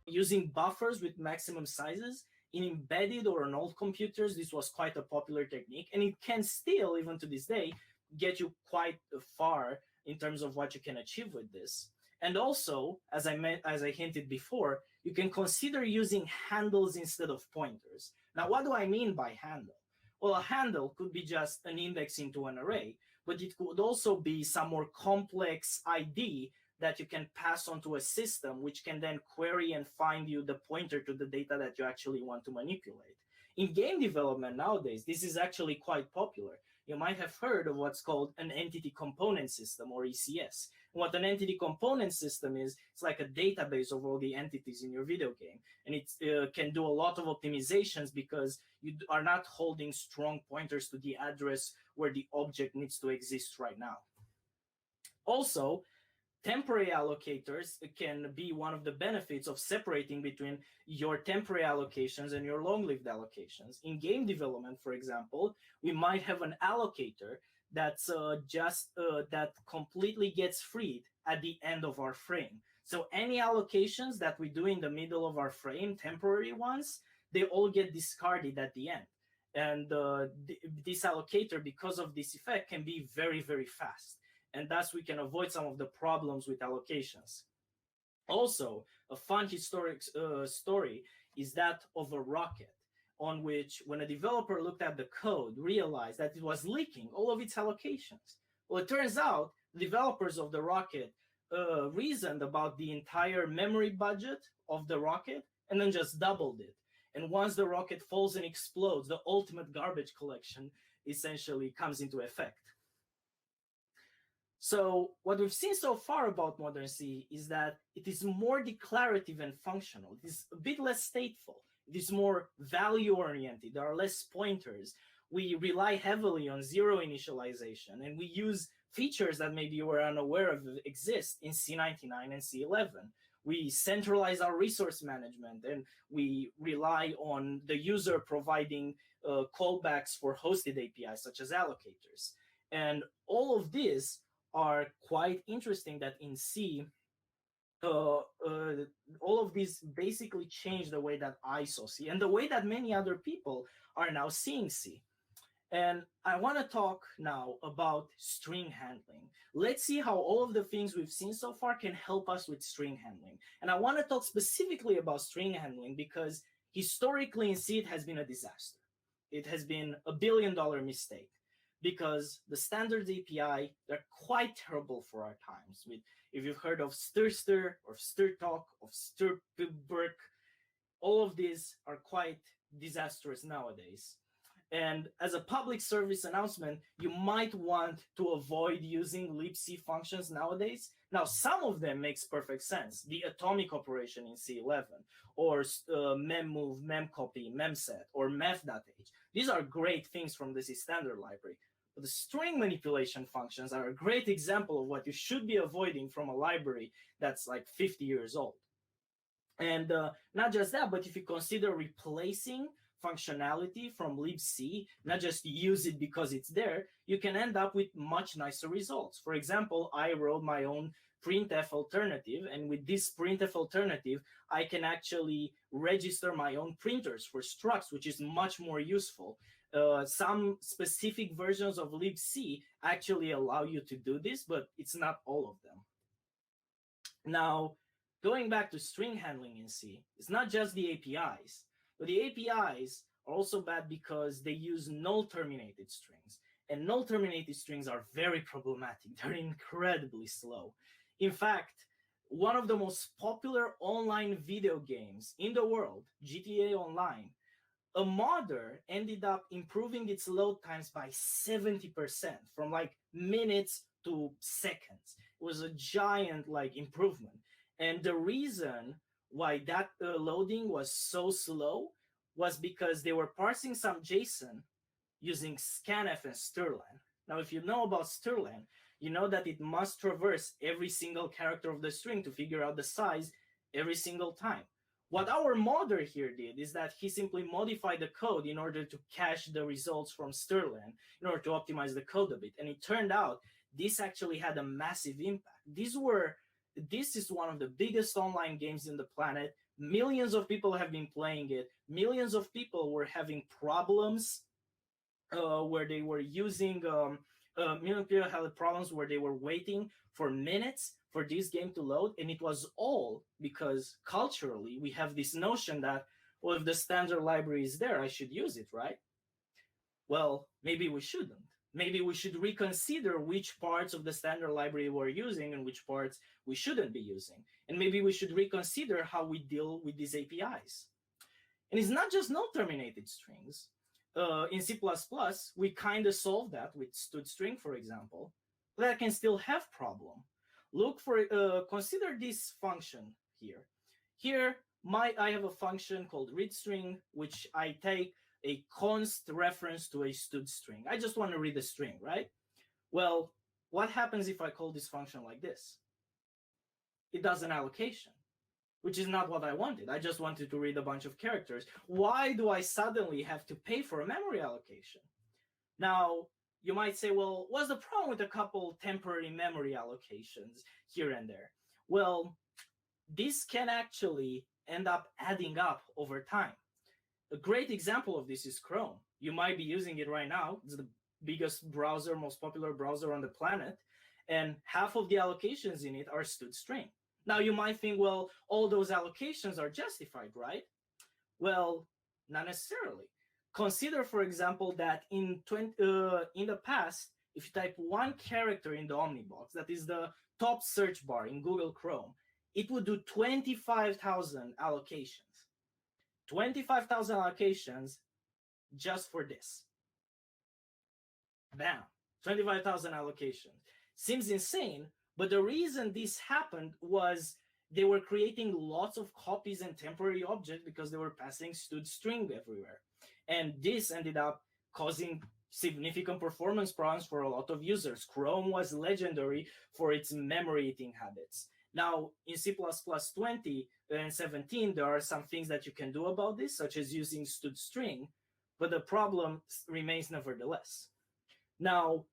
Using buffers with maximum sizes in embedded or on old computers, this was quite a popular technique, and it can still, even to this day, get you quite far in terms of what you can achieve with this. And also, as I hinted before, you can consider using handles instead of pointers. Now, what do I mean by handle? Well, a handle could be just an index into an array, but it could also be some more complex ID that you can pass on to a system, which can then query and find you the pointer to the data that you actually want to manipulate. In game development nowadays, this is actually quite popular. You might have heard of what's called an entity component system, or ECS. What an entity component system is, it's like a database of all the entities in your video game. And it can do a lot of optimizations because you are not holding strong pointers to the address where the object needs to exist right now. Also, temporary allocators can be one of the benefits of separating between your temporary allocations and your long-lived allocations. In game development, for example, we might have an allocator that's that completely gets freed at the end of our frame. So any allocations that we do in the middle of our frame, temporary ones, they all get discarded at the end. And this allocator, because of this effect, can be very, very fast. And thus we can avoid some of the problems with allocations. Also, a fun historic story is that of a rocket, on which, when a developer looked at the code, realized that it was leaking all of its allocations. Well, it turns out the developers of the rocket reasoned about the entire memory budget of the rocket and then just doubled it. And once the rocket falls and explodes, the ultimate garbage collection essentially comes into effect. So what we've seen so far about Modern C is that it is more declarative and functional. It is a bit less stateful. It is more value-oriented. There are less pointers. We rely heavily on zero initialization, and we use features that maybe you were unaware of exist in C99 and C11. We centralize our resource management, and we rely on the user providing callbacks for hosted APIs, such as allocators. And all of these are quite interesting that in C, all of these basically changed the way that I saw C and the way that many other people are now seeing C. And I want to talk now about string handling. Let's see how all of the things we've seen so far can help us with string handling. And I want to talk specifically about string handling because historically in C it has been a disaster. It has been $1 billion mistake because the standards API, they're quite terrible for our times. If you've heard of stir or stirtalk or stirberk, all of these are quite disastrous nowadays. And as a public service announcement, you might want to avoid using libc functions nowadays. Now, some of them makes perfect sense. The atomic operation in C11, or memmove, memcopy, memset, or math.h. These are great things from the C standard library. But the string manipulation functions are a great example of what you should be avoiding from a library that's like 50 years old. And not just that, but if you consider replacing functionality from libc, not just use it because it's there, you can end up with much nicer results. For example, I wrote my own Printf Alternative, and with this Printf Alternative, I can actually register my own printers for Structs, which is much more useful. Some specific versions of libc actually allow you to do this, but it's not all of them. Now, going back to string handling in C, it's not just the APIs, but the APIs are also bad because they use null-terminated strings. And null-terminated strings are very problematic. They're incredibly slow. In fact, one of the most popular online video games in the world, GTA Online, a modder ended up improving its load times by 70%, from like minutes to seconds. It was a giant improvement. And the reason why that loading was so slow was because they were parsing some JSON using scanf and strlen. Now, if you know about strlen, you know that it must traverse every single character of the string to figure out the size every single time. What our modder here did is that he simply modified the code in order to cache the results from strlen in order to optimize the code a bit. And it turned out this actually had a massive impact. This is one of the biggest online games in the planet. Millions of people have been playing it. Millions of people were having problems where they were using, millions of people had problems where they were waiting for minutes for this game to load. And it was all because culturally we have this notion that, well, if the standard library is there, I should use it, right? Well, maybe we shouldn't. Maybe we should reconsider which parts of the standard library we're using and which parts we shouldn't be using. And maybe we should reconsider how we deal with these APIs. And it's not just null-terminated strings. In C++, we kind of solved that with std_string, for example, but that can still have problem. Consider this function here. Here, I have a function called readString, which I take a const reference to a std_string. I just want to read a string, right? Well, what happens if I call this function like this? It does an allocation, which is not what I wanted. I just wanted to read a bunch of characters. Why do I suddenly have to pay for a memory allocation? Now, you might say, well, what's the problem with a couple temporary memory allocations here and there? Well, this can actually end up adding up over time. A great example of this is Chrome. You might be using it right now. It's the biggest browser, most popular browser on the planet. And half of the allocations in it are std_string. Now, you might think, well, all those allocations are justified, right? Well, not necessarily. Consider, for example, that in the past, if you type one character in the Omnibox, that is the top search bar in Google Chrome, it would do 25,000 allocations. 25,000 allocations just for this. Bam, 25,000 allocations. Seems insane, but the reason this happened was they were creating lots of copies and temporary objects because they were passing std_string everywhere. And this ended up causing significant performance problems for a lot of users. Chrome was legendary for its memory eating habits. Now, in C++ 20 and 17, there are some things that you can do about this, such as using std_string, but the problem remains nevertheless. Now,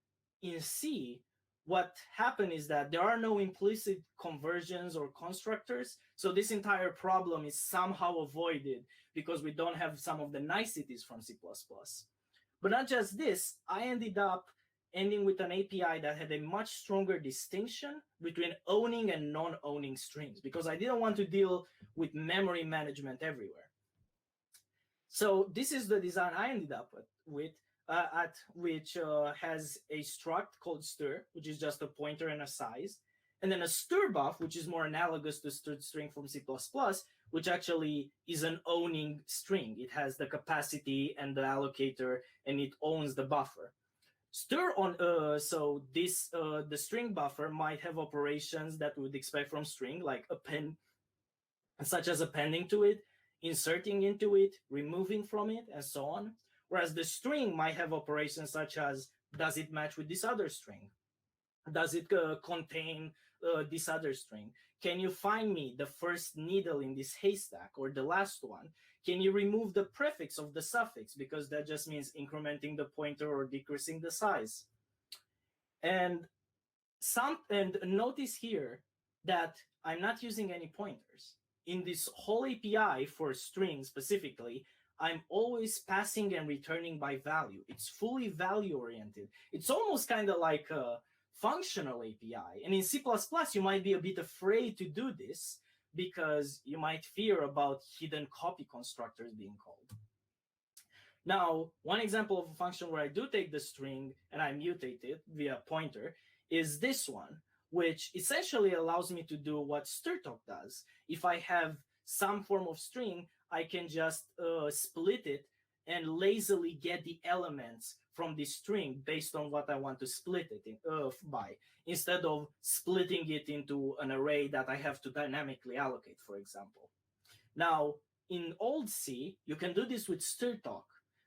in C, what happened is that there are no implicit conversions or constructors. So this entire problem is somehow avoided because we don't have some of the niceties from C++. But not just this, I ended up ending with an API that had a much stronger distinction between owning and non-owning strings, because I didn't want to deal with memory management everywhere. So this is the design I ended up with, which has a struct called stir, which is just a pointer and a size, and then a stir buff, which is more analogous to stirred string from C++, which actually is an owning string. It has the capacity and the allocator, and it owns the buffer. Stir on so this the string buffer might have operations that we would expect from string, like append, such as appending to it, inserting into it, removing from it, and so on. Whereas the string might have operations such as, does it match with this other string? Does it contain this other string? Can you find me the first needle in this haystack, or the last one? Can you remove the prefix of the suffix, because that just means incrementing the pointer or decreasing the size? And notice here that I'm not using any pointers. In this whole API for strings specifically, I'm always passing and returning by value. It's fully value oriented. It's almost kind of like a functional API. And in C++, you might be a bit afraid to do this because you might fear about hidden copy constructors being called. Now, one example of a function where I do take the string and I mutate it via pointer is this one, which essentially allows me to do what strtalk does. If I have some form of string, I can just split it and lazily get the elements from the string based on what I want to split it by, instead of splitting it into an array that I have to dynamically allocate, for example. Now, in old C, you can do this with strtalk,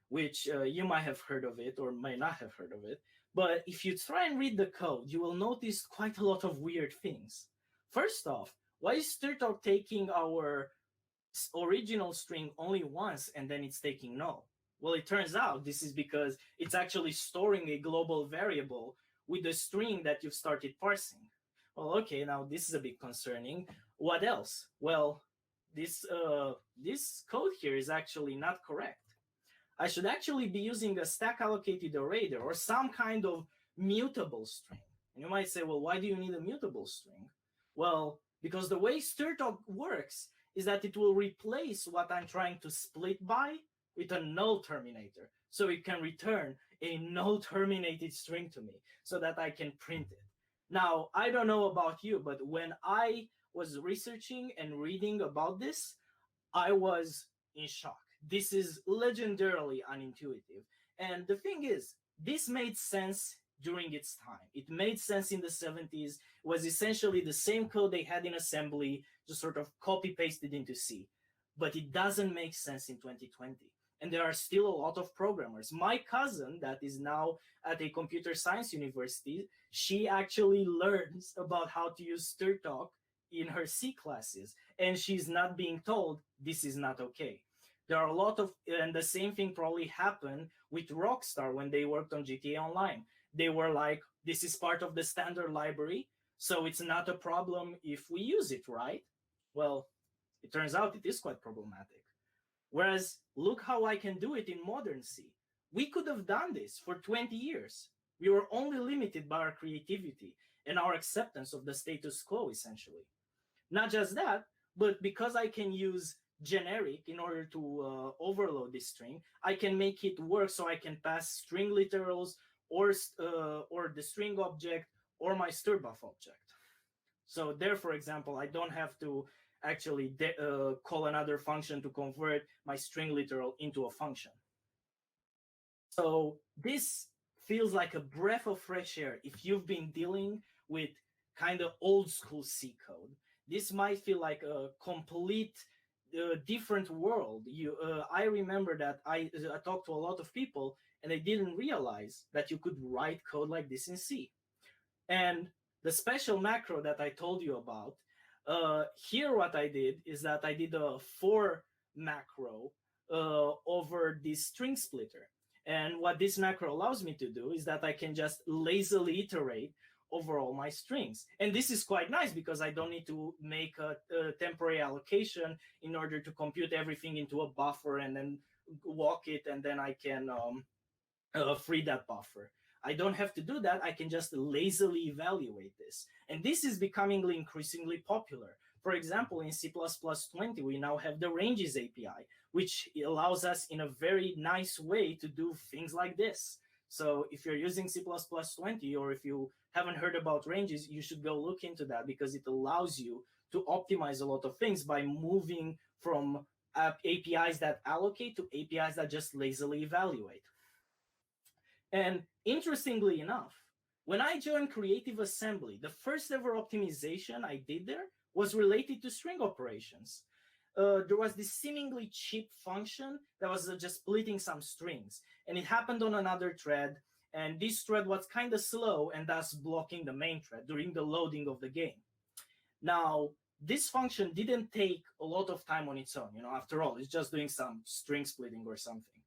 which you might have heard of it or may not have heard of it. But if you try and read the code, you will notice quite a lot of weird things. First off, why is strtalk taking our original string only once and then it's taking null? Well, it turns out this is because it's actually storing a global variable with the string that you've started parsing. Well, okay, now this is a bit concerning. What else? Well, this code here is actually not correct. I should actually be using a stack allocated array there, or some kind of mutable string. And you might say, well, why do you need a mutable string? Well, because the way strtalk works is that it will replace what I'm trying to split by with a null terminator. So it can return a null terminated string to me so that I can print it. Now, I don't know about you, but when I was researching and reading about this, I was in shock. This is legendarily unintuitive. And the thing is, this made sense during its time. It made sense in the 70s. It was essentially the same code they had in assembly, just sort of copy-pasted into C. But it doesn't make sense in 2020. And there are still a lot of programmers. My cousin, that is now at a computer science university, she actually learns about how to use strtalk in her C classes. And she's not being told, this is not okay. There are a lot of, and the same thing probably happened with Rockstar when they worked on GTA Online. They were like, this is part of the standard library, so it's not a problem if we use it, right? Well, it turns out it is quite problematic. Whereas, look how I can do it in modern C. We could have done this for 20 years. We were only limited by our creativity and our acceptance of the status quo, essentially. Not just that, but because I can use generic in order to overload this string, I can make it work so I can pass string literals or the string object or my strbuff object. So there, for example, I don't have to actually call another function to convert my string literal into a function. So this feels like a breath of fresh air if you've been dealing with kind of old school C code. This might feel like a complete different world. I remember that I talked to a lot of people and they didn't realize that you could write code like this in C. And the special macro that I told you about, here what I did is that I did a for macro over this string splitter. And what this macro allows me to do is that I can just lazily iterate over all my strings. And this is quite nice because I don't need to make a temporary allocation in order to compute everything into a buffer and then walk it, and then I can free that buffer. I don't have to do that. I can just lazily evaluate this. And this is becoming increasingly popular. For example, in C++20, we now have the ranges API, which allows us in a very nice way to do things like this. So if you're using C++20, or if you haven't heard about ranges, you should go look into that, because it allows you to optimize a lot of things by moving from APIs that allocate to APIs that just lazily evaluate. And interestingly enough, when I joined Creative Assembly, the first ever optimization I did there was related to string operations. There was this seemingly cheap function that was just splitting some strings, and it happened on another thread, and this thread was kind of slow and thus blocking the main thread during the loading of the game. Now, this function didn't take a lot of time on its own, after all, it's just doing some string splitting or something.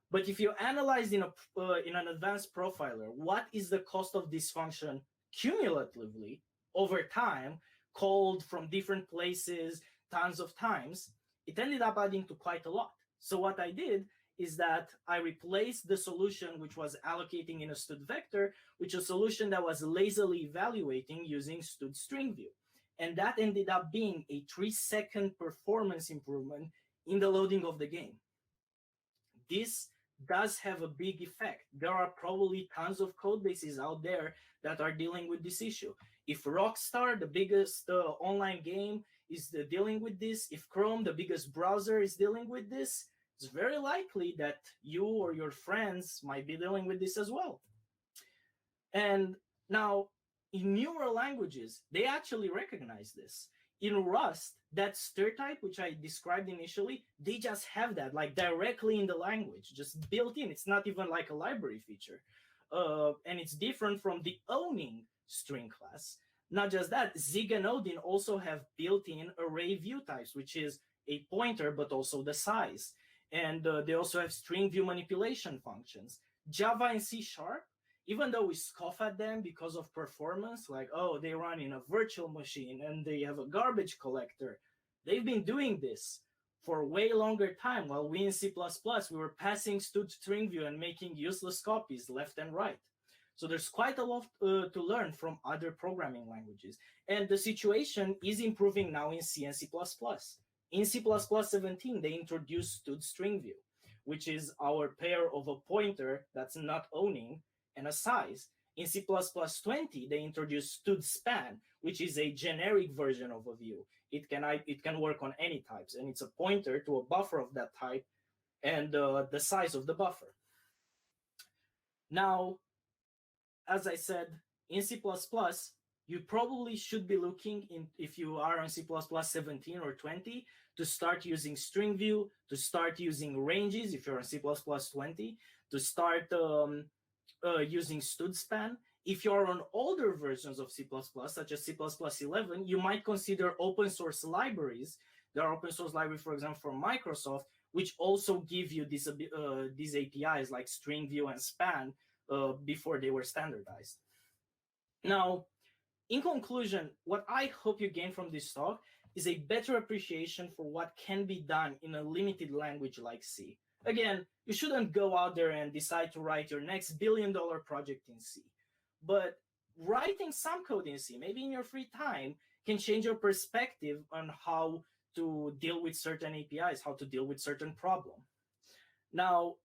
But if you analyze in an advanced profiler, what is the cost of this function cumulatively over time, called from different places, tons of times, it ended up adding to quite a lot. So what I did is that I replaced the solution which was allocating in a stud vector with a solution that was lazily evaluating using stud string view. And that ended up being a 3-second performance improvement in the loading of the game. This does have a big effect. There are probably tons of code bases out there that are dealing with this issue. If Rockstar, the biggest online game, is dealing with this, if Chrome, the biggest browser, is dealing with this, it's very likely that you or your friends might be dealing with this as well. And now, in newer languages, they actually recognize this. In Rust, that stir type, which I described initially, they just have that like directly in the language, just built in. It's not even like a library feature. And it's different from the owning string class. Not just that, Zig and Odin also have built-in array view types, which is a pointer, but also the size. And they also have string view manipulation functions. Java and C#, even though we scoff at them because of performance, like, oh, they run in a virtual machine and they have a garbage collector, they've been doing this for a way longer time, while we in C++, we were passing stud string view and making useless copies left and right. So there's quite a lot to learn from other programming languages. And the situation is improving now in C and C++. In C++17, they introduced stud string view, which is our pair of a pointer that's not owning and a size. In C++20, they introduced stud span, which is a generic version of a view. It can work on any types, and it's a pointer to a buffer of that type and the size of the buffer. Now, as I said, in C++, you probably should be looking, if you are on C++ 17 or 20, to start using string view, to start using ranges if you're on C++ 20, to start using stud span. If you're on older versions of C++, such as C++ 11, you might consider open source libraries. There are open source libraries, for example, from Microsoft, which also give you these APIs like string view and span before they were standardized. Now, in conclusion, what I hope you gain from this talk is a better appreciation for what can be done in a limited language like C. Again, you shouldn't go out there and decide to write your next billion-dollar project in C. But writing some code in C, maybe in your free time, can change your perspective on how to deal with certain APIs, how to deal with certain problems. Now,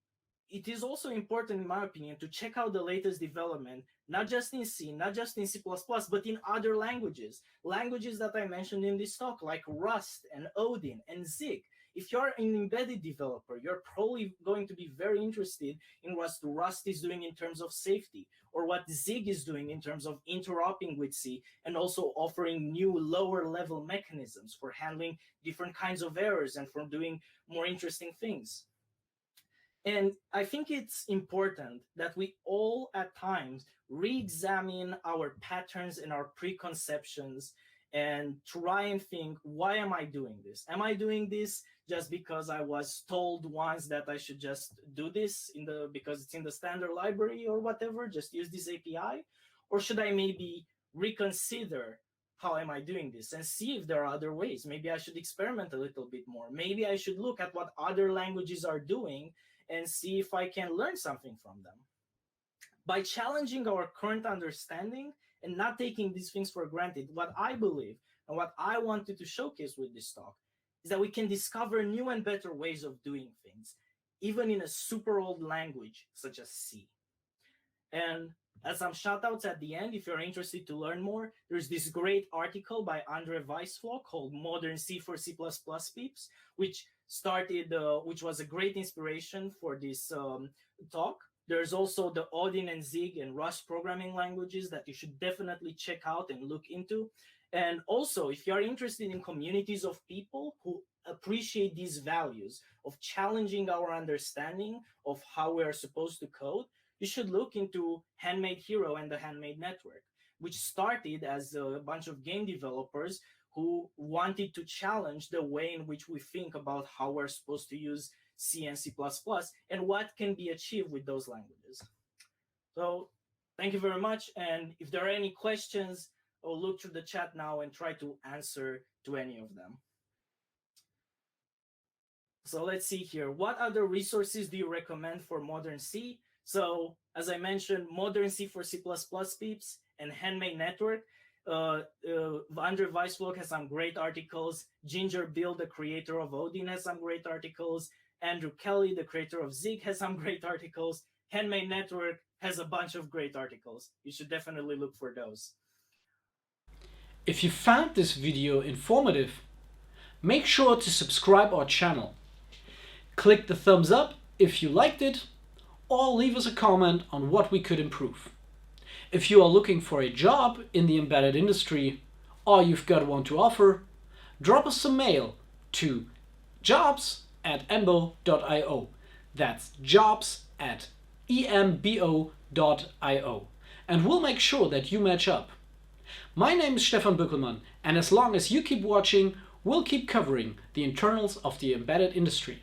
it is also important, in my opinion, to check out the latest development, not just in C, not just in C++, but in other languages. Languages that I mentioned in this talk, like Rust and Odin and Zig. If you're an embedded developer, you're probably going to be very interested in what Rust is doing in terms of safety, or what Zig is doing in terms of interoperating with C, and also offering new lower-level mechanisms for handling different kinds of errors and for doing more interesting things. And I think it's important that we all at times re-examine our patterns and our preconceptions and try and think, why am I doing this? Am I doing this just because I was told once that I should just do this because it's in the standard library or whatever, just use this API? Or should I maybe reconsider how am I doing this and see if there are other ways? Maybe I should experiment a little bit more. Maybe I should look at what other languages are doing and see if I can learn something from them. By challenging our current understanding and not taking these things for granted, what I believe and what I wanted to showcase with this talk is that we can discover new and better ways of doing things, even in a super old language such as C. And as some shoutouts at the end, if you're interested to learn more, there's this great article by Andre Weisfloh called Modern C for C++ Peeps, which was a great inspiration for this talk. There's also the Odin and Zig and Rust programming languages that you should definitely check out and look into. And also, if you're interested in communities of people who appreciate these values of challenging our understanding of how we are supposed to code, you should look into Handmade Hero and the Handmade Network, which started as a bunch of game developers who wanted to challenge the way in which we think about how we're supposed to use C and C++ and what can be achieved with those languages. So thank you very much. And if there are any questions, I'll look through the chat now and try to answer to any of them. So let's see here. What other resources do you recommend for Modern C? So as I mentioned, Modern C for C++ Peeps and Handmade Network. Andre Weisfloh has some great articles. Ginger Bill, the creator of Odin, has some great articles. Andrew Kelly, the creator of Zig, has some great articles. Handmade Network has a bunch of great articles. You should definitely look for those. If you found this video informative, make sure to subscribe our channel. Click the thumbs up if you liked it, or leave us a comment on what we could improve. If you are looking for a job in the embedded industry, or you've got one to offer, drop us a mail to jobs@embo.io. That's jobs@embo.io. And we'll make sure that you match up. My name is Stefan Bückelmann, and as long as you keep watching, we'll keep covering the internals of the embedded industry.